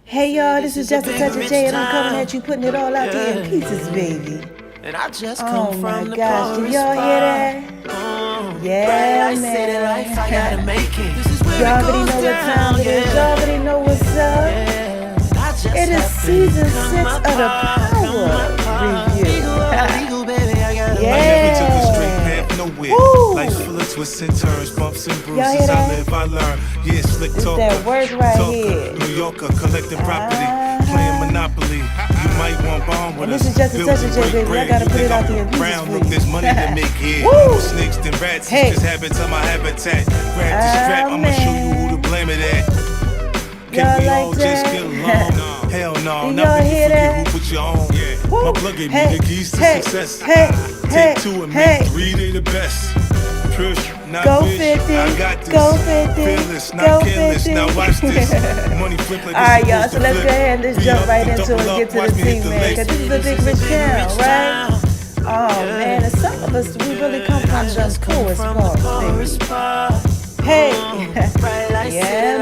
Hey y'all, this is just a touch of J and I'm coming at you, putting it all out there in pieces, baby. And I just Oh come my from the gosh, did poorest y'all hear that? Yeah, I say that life, I gotta man. make it. This is where Y'all it already goes know what down, time it is. Y'all already know what's up. I just It is season 6 of the Power Review. legal, baby, I gotta Never took a straight Yeah. path nowhere. Woo. Life's full of twists and turns, bumps and Y'all hear bruises. I that? live, I learn. Yeah, slick This talker, that work right here. New Yorker, collecting property, playing Monopoly. You might want bond with And us. this is just a touch of J, baby. I gotta put it out there in pieces Brown, for look, you. there's money to make here. Woo. More snakes than rats. Hey. It's just habits of my habitat. Grab the strap, I'ma show you who to blame it at. Can Y'all we like all just that? get along? Hell no, Did not y'all when you hear forget that? who put you on. Woo. My plug gave Hey, me the keys to hey, success. hey, hey, Take two and hey. make three, they the best. Push, not Go wish, 50, I got this. go 50, Fearless, go not careless. 50. Now watch this. Money flip like Alright, it's y'all, supposed so to let's flip. go ahead and let's Re jump up right and into it double and up. get to Watch the me hit tea, the man, legs. because this is a big rich town, right? Oh, man, and some of us, we really come from the poorest parts, baby. Hey, yeah,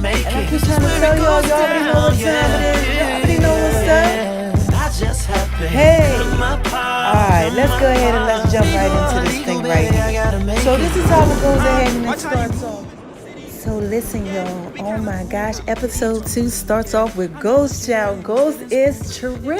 man. And I keep trying to tell y'all, y'all already know what time it is. Y'all already know what's up. Hey. Alright, let's go ahead and let's jump right into this thing right here. So this is how it goes ahead and it starts off. So listen, y'all. Oh my gosh, episode 2 starts off with Ghost Child. Ghost is tripping.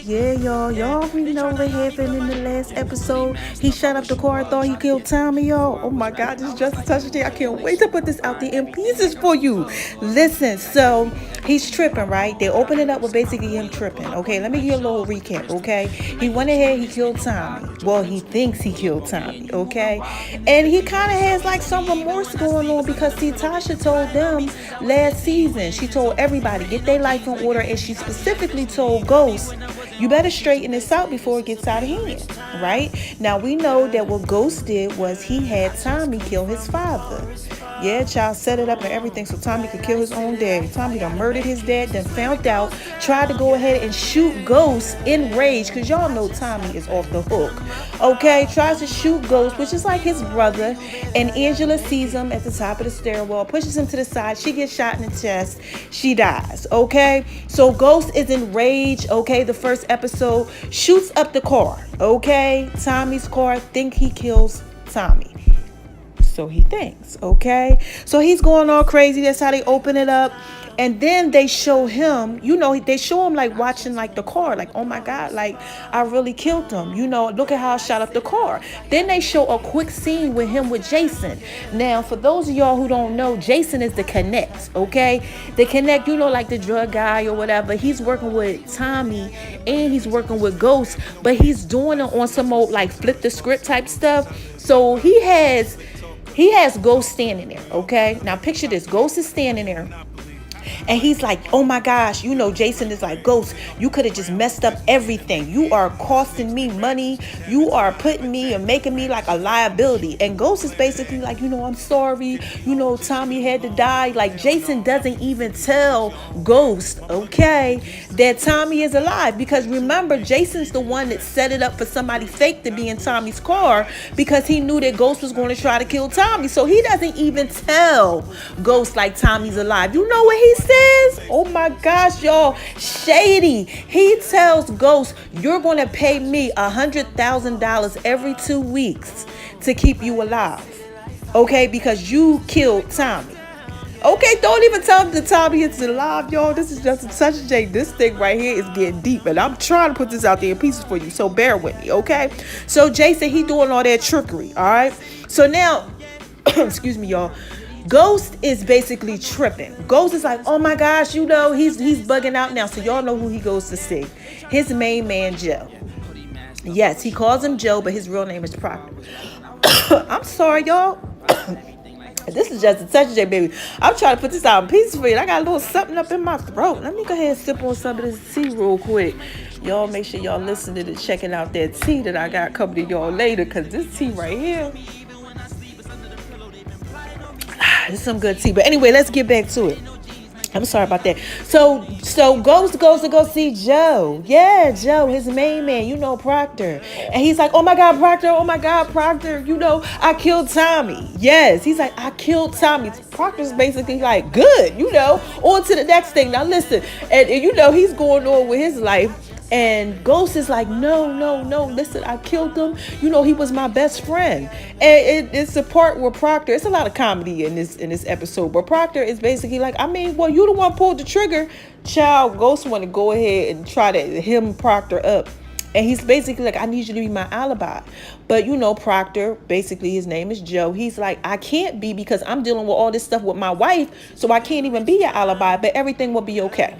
Yeah, y'all already know what happened in the last episode. He shot up the car, thought he killed Tommy, y'all. Oh my God, this is just a touch of day. I can't wait to put this out there in pieces for you. Listen, so he's tripping, right? They open it up with basically him tripping. Okay, let me give you a little recap, okay? He went ahead, he killed Tommy. Well, he thinks he killed Tommy, okay? And he kind of has like some remorse going on because see, Tasha told them last season, she told everybody, get their life in order, and she specifically told Ghost, you better straighten this out before it gets out of hand, right? Now, we know that what Ghost did was he had Tommy kill his father. Yeah, child set it up and everything so Tommy could kill his own dad. Tommy done murdered his dad, then found out, tried to go ahead and shoot Ghost in rage, because y'all know Tommy is off the hook. Okay, tries to shoot Ghost, which is like his brother, and Angela sees him at the top of the stairwell, pushes him to the side, she gets shot in the chest, she dies, okay? So Ghost is enraged, okay, the first episode, shoots up the car, okay? Tommy's car, think he kills Tommy. So he thinks, okay? So he's going all crazy. That's how they open it up. And then they show him, they show him like watching like the car, like, oh my God, like I really killed him. Look at how I shot up the car. Then they show a quick scene with him with Jason. Now, for those of y'all who don't know, Jason is the Connect, okay? The Connect, like the drug guy or whatever. He's working with Tommy and he's working with Ghost, but he's doing it on some old like flip the script type stuff. So he has Ghost standing there, okay? Now picture this. Ghost is standing there. And he's like, oh my gosh, Jason is like, Ghost, you could have just messed up everything. You are costing me money. You are putting me and making me like a liability. And Ghost is basically like, I'm sorry. Tommy had to die. Like Jason doesn't even tell Ghost, okay, that Tommy is alive. Because remember, Jason's the one that set it up for somebody fake to be in Tommy's car because he knew that Ghost was going to try to kill Tommy. So he doesn't even tell Ghost like Tommy's alive. You know what he says? Oh my gosh, y'all, shady. He tells Ghost, you're going to pay me $100,000 every 2 weeks to keep you alive. Okay, because you killed Tommy. Okay, don't even tell him that Tommy is alive, y'all. This is just such a J. This thing right here is getting deep, and I'm trying to put this out there in pieces for you, so bear with me, okay? So Jason, he doing all that trickery, all right? So now, excuse me, y'all. Ghost is basically tripping. Ghost is like, oh my gosh, he's bugging out now. So y'all know who he goes to see. His main man, Joe. Yes, he calls him Joe, but his real name is Proctor. I'm sorry, y'all. This is just a touch of J, baby. I'm trying to put this out in pieces for you. I got a little something up in my throat. Let me go ahead and sip on some of this tea real quick. Y'all make sure y'all listening and checking out that tea that I got coming to y'all later, because this tea right here, it's some good tea. But anyway, let's get back to it. I'm sorry about that. So Ghost goes to go see Joe. Yeah, Joe, his main man, Proctor. And he's like, oh my God, Proctor, oh my God, Proctor, I killed Tommy. Yes, he's like, I killed Tommy. Proctor's basically like, good, on to the next thing. Now listen, and he's going on with his life. And Ghost is like, no, no, no. Listen, I killed him. He was my best friend. And it's the part where Proctor. It's a lot of comedy in this episode, but Proctor is basically like, I mean, well, you the one pulled the trigger. Child, Ghost want to go ahead and try to hem Proctor up. And he's basically like, I need you to be my alibi. But Proctor, basically his name is Joe. He's like, I can't be because I'm dealing with all this stuff with my wife, so I can't even be your alibi. But everything will be okay.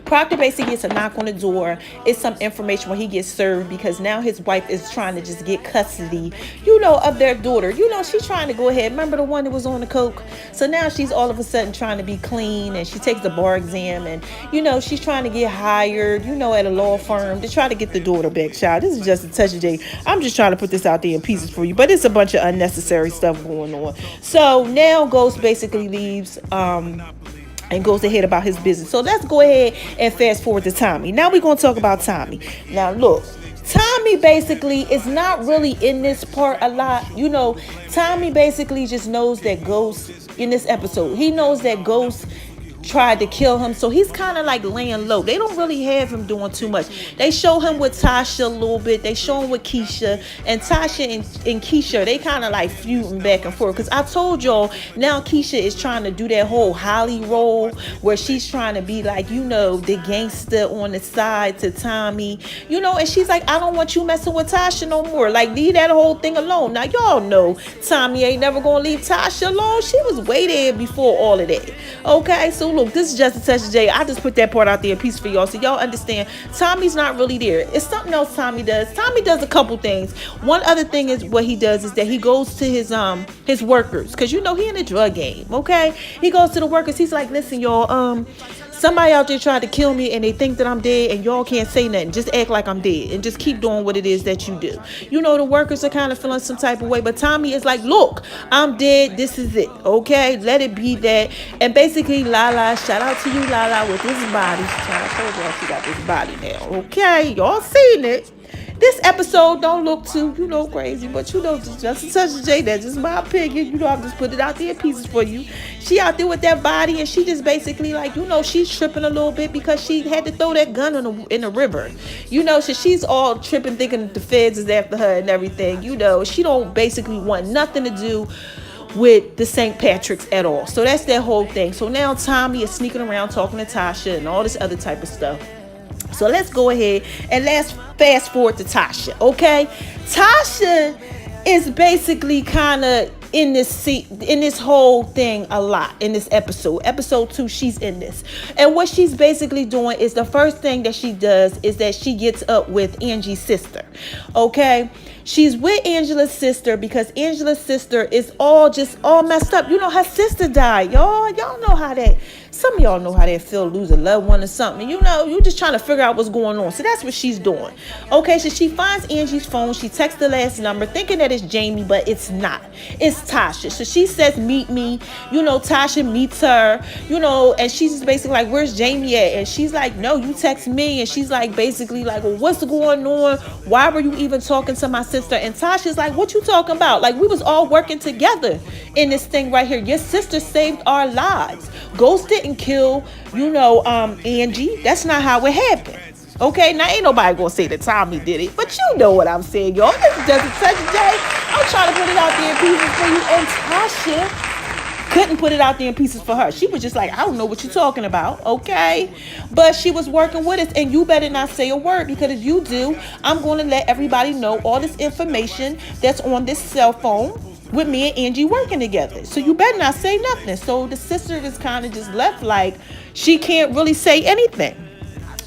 Proctor basically gets a knock on the door. It's some information when he gets served because now his wife is trying to just get custody, of their daughter. She's trying to go ahead. Remember the one that was on the coke? So now she's all of a sudden trying to be clean, and she takes the bar exam, and she's trying to get hired, at a law firm to try to get the daughter back. Child, this is just a touch of day. I'm just trying to put this out there in pieces for you, but it's a bunch of unnecessary stuff going on. So now Ghost basically leaves, and goes ahead about his business. So let's go ahead and fast forward to Tommy. Now we're going to talk about Tommy. Now look, Tommy basically is not really in this part a lot. Tommy basically just knows that Ghost, in this episode, he knows that Ghost tried to kill him, so he's kind of like laying low. They don't really have him doing too much. They show him with Tasha a little bit. They show him with Keisha, and Tasha and Keisha, they kind of like feuding back and forth, because I told y'all now Keisha is trying to do that whole Holly role where she's trying to be like, the gangster on the side to Tommy, and she's like, I don't want you messing with Tasha no more. Like, leave that whole thing alone. Now y'all know Tommy ain't never gonna leave Tasha alone. She was way there before all of that. Okay, so look, this is just a touch of J. I just put that part out there in piece for y'all so y'all understand Tommy's not really there. It's something else Tommy does. Tommy does a couple things. One other thing is what he does is that he goes to his workers, because he in the drug game. Okay, he goes to the workers. He's like, listen, y'all, somebody out there tried to kill me and they think that I'm dead, and y'all can't say nothing. Just act like I'm dead and just keep doing what it is that you do. The workers are kind of feeling some type of way, but Tommy is like, look, I'm dead. This is it. Okay, let it be that. And basically, Lala, shout out to you, Lala, with this body. I told y'all she got this body now. Okay, y'all seen it. This episode don't look too, crazy, but just a touch of J. That's just my opinion. I'm just putting it out there in pieces for you. She out there with that body, and she just basically like, she's tripping a little bit because she had to throw that gun in the river. So she's all tripping, thinking that the feds is after her and everything. She don't basically want nothing to do with the St. Patrick's at all. So that's that whole thing. So now Tommy is sneaking around talking to Tasha and all this other type of stuff. So let's go ahead and let's fast forward to Tasha, okay? Tasha is basically kind of in this whole thing a lot in this episode. Episode 2, she's in this. And what she's basically doing is the first thing that she does is that she gets up with Angie's sister, okay? She's with Angela's sister because Angela's sister is all messed up. Her sister died, y'all. Y'all know how that. Some of y'all know how that feel, lose a loved one or something. You just trying to figure out what's going on. So that's what she's doing. Okay, so she finds Angie's phone. She texts the last number thinking that it's Jamie, but it's not. It's Tasha. So she says, meet me. Tasha meets her, and she's just basically like, where's Jamie at? And she's like, no, you text me. And she's like, basically like, well, what's going on? Why were you even talking to my sister? And Tasha's like, what you talking about? Like, we was all working together in this thing right here. Your sister saved our lives. Ghost didn't kill, Angie. That's not how it happened. Okay, now ain't nobody gonna say that Tommy did it, but you know what I'm saying, y'all. This is just a touch of J. I'm trying to put it out there in pieces for you, and Tasha couldn't put it out there in pieces for her. She was just like, I don't know what you're talking about, okay? But she was working with us, and you better not say a word, because if you do, I'm going to let everybody know all this information that's on this cell phone with me and Angie working together. So you better not say nothing. So the sister is kind of just left like she can't really say anything.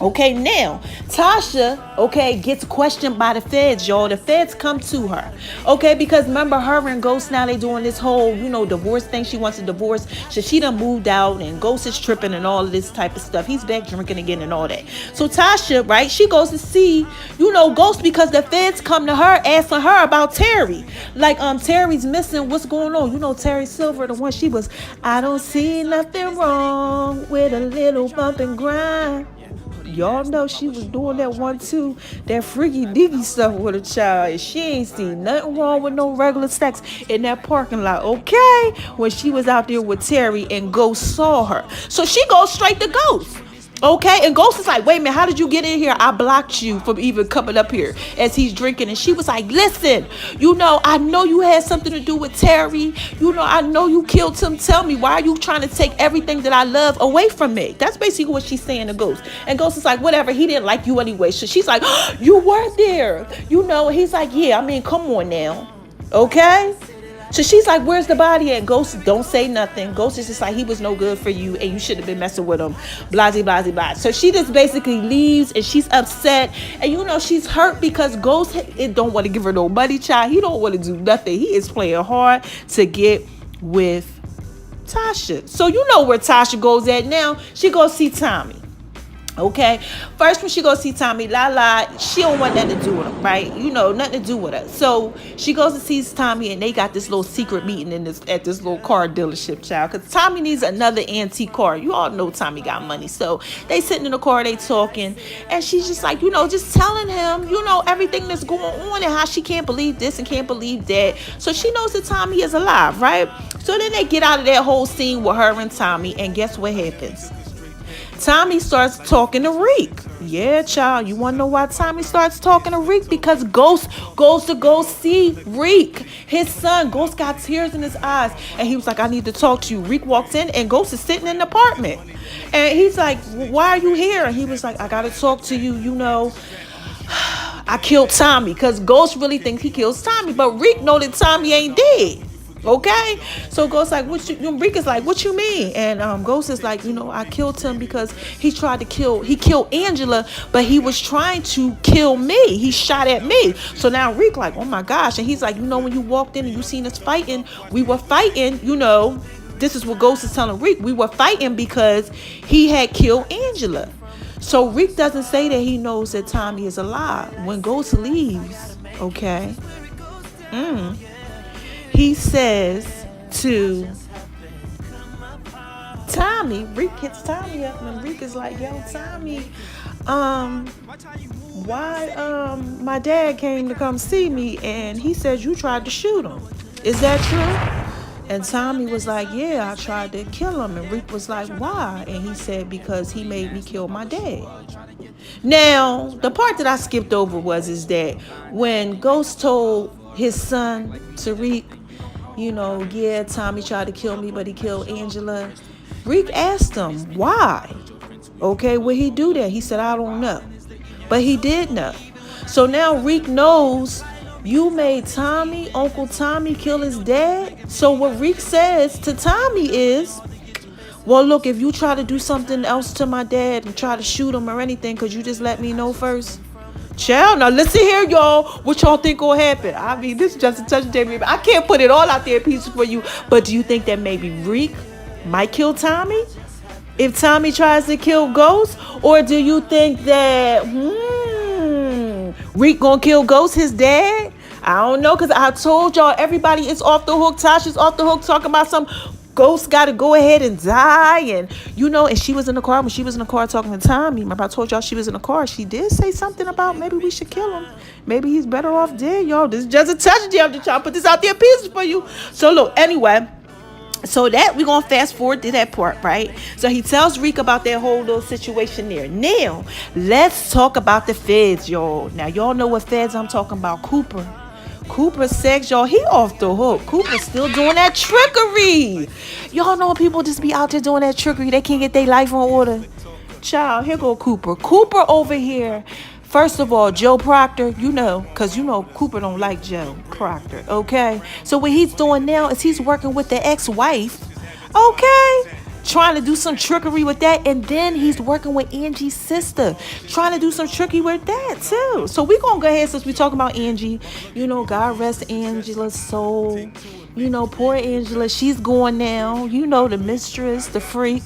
Okay, now Tasha, okay, gets questioned by the feds, y'all. The feds come to her, okay, because remember her and Ghost now they doing this whole, divorce thing. She wants a divorce, so she done moved out, and Ghost is tripping and all of this type of stuff. He's back drinking again and all that. So Tasha, right, she goes to see, Ghost because the feds come to her asking her about Terry. Like, Terry's missing. What's going on? Terry Silver, the one she was. I don't see nothing wrong with a little bump and grind. Y'all know she was doing that one too, that freaky deaky stuff with a child, and she ain't seen nothing wrong with no regular sex in that parking lot, okay? When she was out there with Terry and Ghost saw her. So she goes straight to Ghost. Okay, and Ghost is like, wait a minute, how did you get in here? I blocked you from even coming up here as he's drinking. And she was like, listen, I know you had something to do with Terry. I know you killed him. Tell me, why are you trying to take everything that I love away from me? That's basically what she's saying to Ghost. And Ghost is like, whatever, he didn't like you anyway. So she's like, oh, you were there. He's like, yeah, I mean, come on now. Okay? So she's like, where's the body at? Ghost don't say nothing. Ghost is just like, he was no good for you and you should have been messing with him. Blasey, blasey, blasey. So she just basically leaves and she's upset. And she's hurt because Ghost don't want to give her no money, child. He don't want to do nothing. He is playing hard to get with Tasha. So where Tasha goes at now. She goes see Tommy. Okay, first when she goes see Tommy, she don't want nothing to do with him, right? Nothing to do with her. So she goes to see Tommy, and they got this little secret meeting at this little car dealership, child. Because Tommy needs another antique car. You all know Tommy got money, so they sitting in the car, they talking, and she's just like, just telling him, everything that's going on and how she can't believe this and can't believe that. So she knows that Tommy is alive, right? So then they get out of that whole scene with her and Tommy, and guess what happens? Tommy starts talking to Reek. Yeah, child. You want to know why Tommy starts talking to Reek? Because Ghost goes to go see Reek, his son. Ghost got tears in his eyes. And he was like, I need to talk to you. Reek walks in and Ghost is sitting in the apartment. And he's like, why are you here? And he was like, I got to talk to you. I killed Tommy. Because Ghost really thinks he kills Tommy. But Reek know that Tommy ain't dead. Okay, so Ghost like, Reek is like, what you mean? And Ghost is like, I killed him because he killed Angela, but he was trying to kill me. He shot at me. So now Reek like, oh my gosh. And he's like, when you walked in and you seen us fighting, we were fighting, this is what Ghost is telling Reek. We were fighting because he had killed Angela. So Reek doesn't say that he knows that Tommy is alive. When Ghost leaves, okay, he says to Tommy, Reek hits Tommy up, and Reek is like, yo, Tommy, why my dad came to come see me and he says you tried to shoot him. Is that true? And Tommy was like, yeah, I tried to kill him. And Reek was like, why? And he said, because he made me kill my dad. Now, the part that I skipped over is that when Ghost told his son, Tariq, yeah, Tommy tried to kill me, but he killed Angela. Reek asked him, why? Okay, would he do that? He said, I don't know. But he did know. So now Reek knows you made Uncle Tommy kill his dad. So what Reek says to Tommy is, well, look, if you try to do something else to my dad and try to shoot him or anything, could you just let me know first? Child, now listen here, y'all. What y'all think will happen? I mean, this is just a touch of Jamie. I can't put it all out there pieces for you. But do you think that maybe Reek might kill Tommy if Tommy tries to kill Ghost? Or do you think that Reek gonna kill Ghost, his dad? I don't know, because I told y'all everybody is off the hook. Tasha's off the hook talking about some Ghost got to go ahead and die. And, and she was in the car. When she was in the car talking to Tommy, remember I told y'all she was in the car. She did say something about maybe we should kill him. Maybe he's better off dead, y'all. This is just a touch of I'm just trying to put this out there pieces for you. So, look, anyway. So that we're going to fast forward to that part, right? So he tells Reek about that whole little situation there. Now, let's talk about the feds, y'all. Now, y'all know what feds I'm talking about. Cooper sex, y'all, he off the hook. Cooper still doing that trickery. Y'all know people just be out there doing that trickery. They can't get their life on order. Child, here go Cooper. Cooper over here. First of all, Joe Proctor, because Cooper don't like Joe Proctor, okay? So what he's doing now is he's working with the ex-wife, okay? trying to do some trickery with that. And then he's working with Angie's sister, trying to do some trickery with that too. So we're going to go ahead, since we're talking about Angie. You know, God rest Angela's soul. You know, poor Angela, she's going now. You know, the mistress, the freak.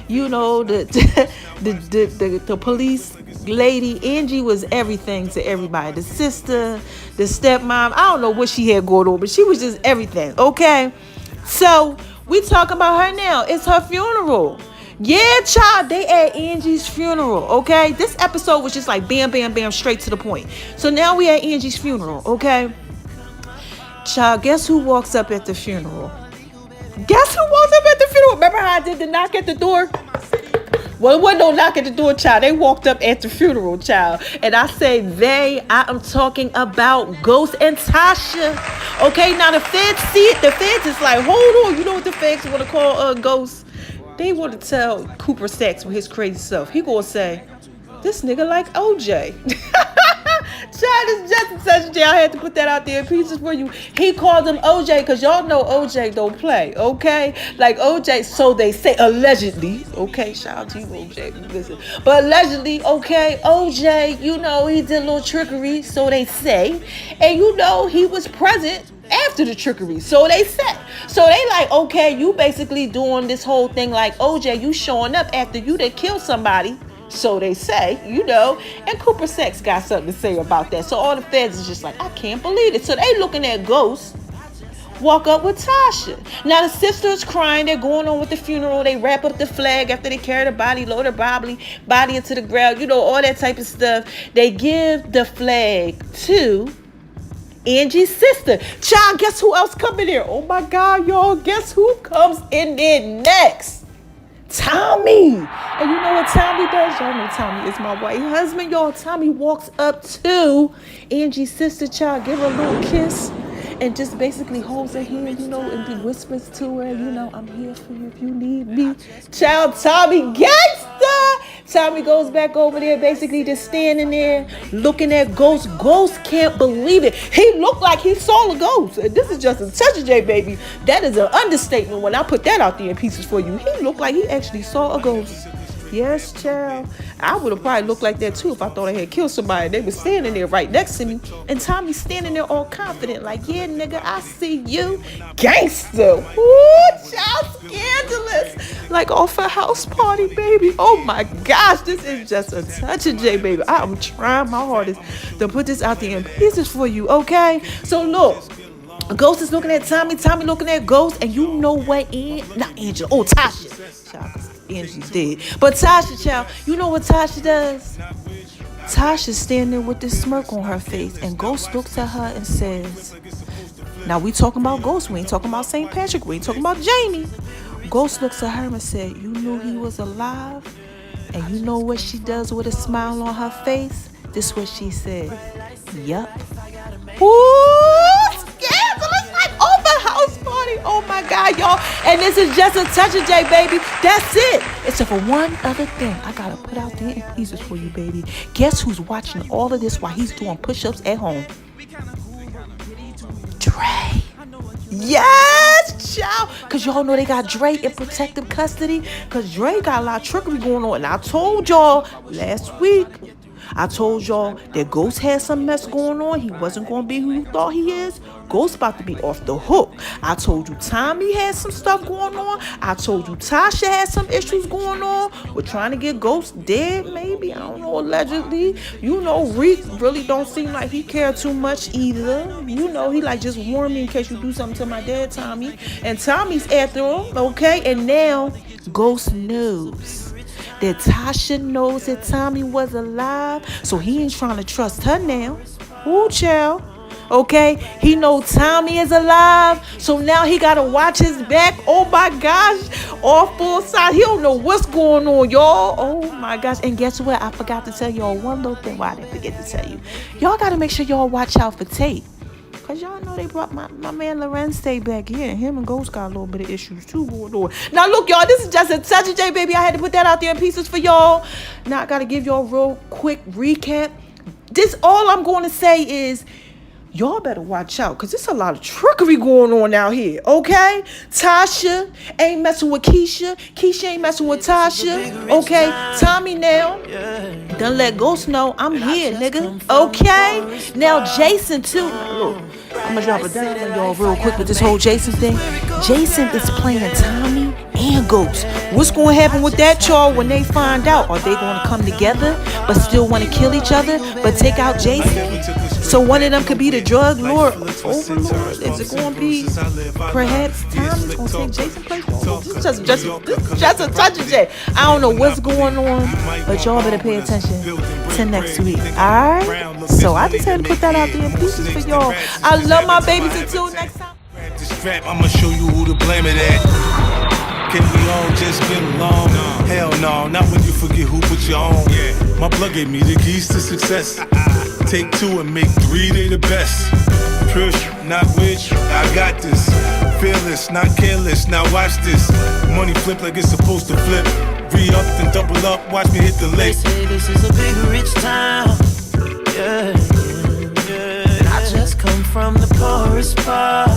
You know, the police lady. Angie was everything to everybody. The sister, the stepmom. I don't know what she had going on, but she was just everything. Okay, so we talking about her now. It's her funeral. Yeah, child, they at Angie's funeral. Okay, this episode was just like bam, bam, bam, straight to the point. So now we at Angie's funeral. Okay, child, guess who walks up at the funeral? Guess who walks up at the funeral? Remember how I did the knock at the door? Well, it wasn't no knock at the door, child. They walked up at the funeral, child. And I say I am talking about Ghost and Tasha. Okay, now the feds see it. The feds is like, hold on. You know what the feds want to call Ghost? They want to tell Cooper Saxe with his crazy stuff. He gonna say, this nigga like OJ. Child, it's just such a I had to put that out there in pieces for you. He called him OJ because y'all know OJ don't play, okay? Like OJ, so they say, allegedly, okay? Shout out to you, OJ. Listen, but allegedly, okay, OJ, you know, he did a little trickery, so they say, and you know, he was present after the trickery, so they said. So they like, okay, you basically doing this whole thing like OJ, you showing up after you done killed somebody. So they say, you know, and Cooper Saxe got something to say about that. So all the feds is just like, I can't believe it. So they looking at Ghost walk up with Tasha. Now the sisters crying, they're going on with the funeral. They wrap up the flag after they carry the body, load her body into the ground, you know, all that type of stuff. They give the flag to Angie's sister. Child, guess who else come in there? Oh my God, y'all, guess who comes in there next? Tommy. And you know what Tommy does? Y'all know Tommy is my white husband, y'all. Tommy walks up to Angie's sister, child, give her a little kiss, and just basically holds her hand, you know, and he whispers to her, you know, I'm here for you if you need me. Child, Tommy gangsta. Tommy goes back over there, basically just standing there, looking at Ghost. Ghost can't believe it. He looked like he saw a ghost. And this is just a touch of J, baby. That is an understatement when I put that out there in pieces for you. He looked like he actually saw a ghost. Yes, child. I would have probably looked like that too if I thought I had killed somebody. They were standing there right next to me. And Tommy's standing there all confident, like, yeah, nigga, I see you. Gangster. Ooh, child, scandalous. Like off a house party, baby. Oh my gosh, this is just a touch of J, baby. I am trying my hardest to put this out there in pieces for you, okay? So look. Ghost is looking at Tommy. Tommy looking at Ghost. And you know what? Not Angela. Oh, Tasha. Child, Angie's dead. But Tasha, child, you know what Tasha does? Tasha's standing with this smirk on her face. And Ghost looks at her and says, now we talking about Ghost. We ain't talking about St. Patrick. We ain't talking about Jamie. Ghost looks at her and said, you knew he was alive? And you know what she does with a smile on her face? This is what she said. Yup. Ooh, scandalous, like open house party. Oh my God, y'all. And this is just a touch of J, baby. That's it. Except for one other thing I gotta put out there in pieces for you, baby. Guess who's watching all of this while he's doing push-ups at home? Dre. Yes, child. Because y'all know they got Dre in protective custody. Because Dre got a lot of trickery going on. And I told y'all last week, I told y'all that Ghost had some mess going on. He wasn't going to be who you thought he is. Ghost about to be off the hook. I told you Tommy had some stuff going on. I told you Tasha had some issues going on. We're trying to get Ghost dead, maybe. I don't know, allegedly. You know, Reek really don't seem like he cared too much either. You know, he like just warn me in case you do something to my dad, Tommy. And Tommy's after him, okay? And now Ghost knows that Tasha knows that Tommy was alive, so he ain't trying to trust her now. Ooh, child. Okay, he knows Tommy is alive, so now he gotta watch his back. Oh my gosh, all full side. He don't know what's going on, y'all. Oh my gosh, and guess what? I forgot to tell y'all one little thing. Well, I didn't forget to tell you. Y'all gotta make sure y'all watch out for Tate. Because y'all know they brought my man Lorenz back here. And him and Ghost got a little bit of issues too going on. Now look, y'all, this is just a touch of J, baby. I had to put that out there in pieces for y'all. Now I got to give y'all a real quick recap. This, all I'm going to say is, y'all better watch out, because there's a lot of trickery going on out here, okay? Tasha ain't messing with Keisha. Keisha ain't messing with Tasha, okay? Tommy now done let Ghost know I'm here, nigga, okay? Now Jason too. Look, I'm gonna drop it down on y'all real quick with this whole Jason thing. Jason is playing Tommy and Ghost. What's gonna happen with that, y'all, when they find out? Are they gonna come together but still want to kill each other but take out Jason? So one of them could be the drug lord overlord. Is it gonna be perhaps Tommy's gonna take Jason's place? This is just a touch of Jay. I don't know what's going on, but y'all better pay attention to next week. Alright? So I just had to put that out there in pieces for y'all. I love my babies. Until next time. I'ma show you who to blame it at. Can we all just get along? Hell no, not when you forget who put you on. My blood gave me the keys to success. Take 2 and make 3, they the best. Push, not which, I got this. Fearless, not careless, now watch this. Money flip like it's supposed to flip. Re-up and double up, watch me hit the They lake. say this is a big rich town. Yeah, yeah, yeah. I just come from the poorest part.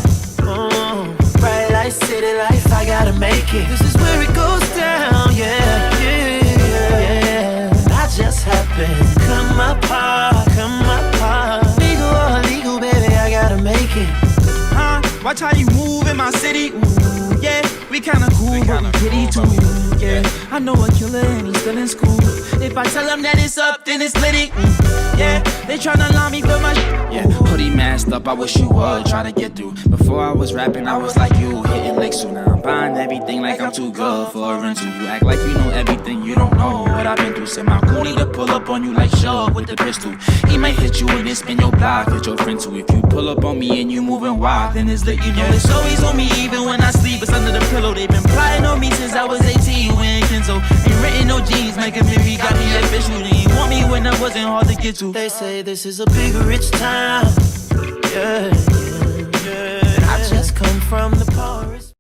Bright light, city life, I gotta make it. This is where it goes down. Yeah, yeah, yeah. I just happened. Come apart, come apart. Legal or illegal, baby, I gotta make it. Watch how you move in my city. Ooh, yeah, we kinda cool, but we pretty too. Yeah, I know a killer and he's still in school. If I tell him that it's up, then it's litty. Yeah, they tryna line me for my yeah, hoodie masked up, I wish you would try to get through. Before I was rapping, I was like you, hitting licks. So now I'm buying everything like I'm too good for a rental. You act like you know everything, you don't know what I've been through. Send my coolie to pull up on you like Shaw with the pistol. He might hit you and then spin your block, hit your friend too. If you pull up on me and you moving wild, then it's lit, you know. it's always on me, even when I sleep, it's under the pillow. They've been plotting on me since I was 18, when Kenzo ain't written no G's, making me got me official. They ain't want me when I wasn't hard to get to. They say this is a big rich town. Yeah,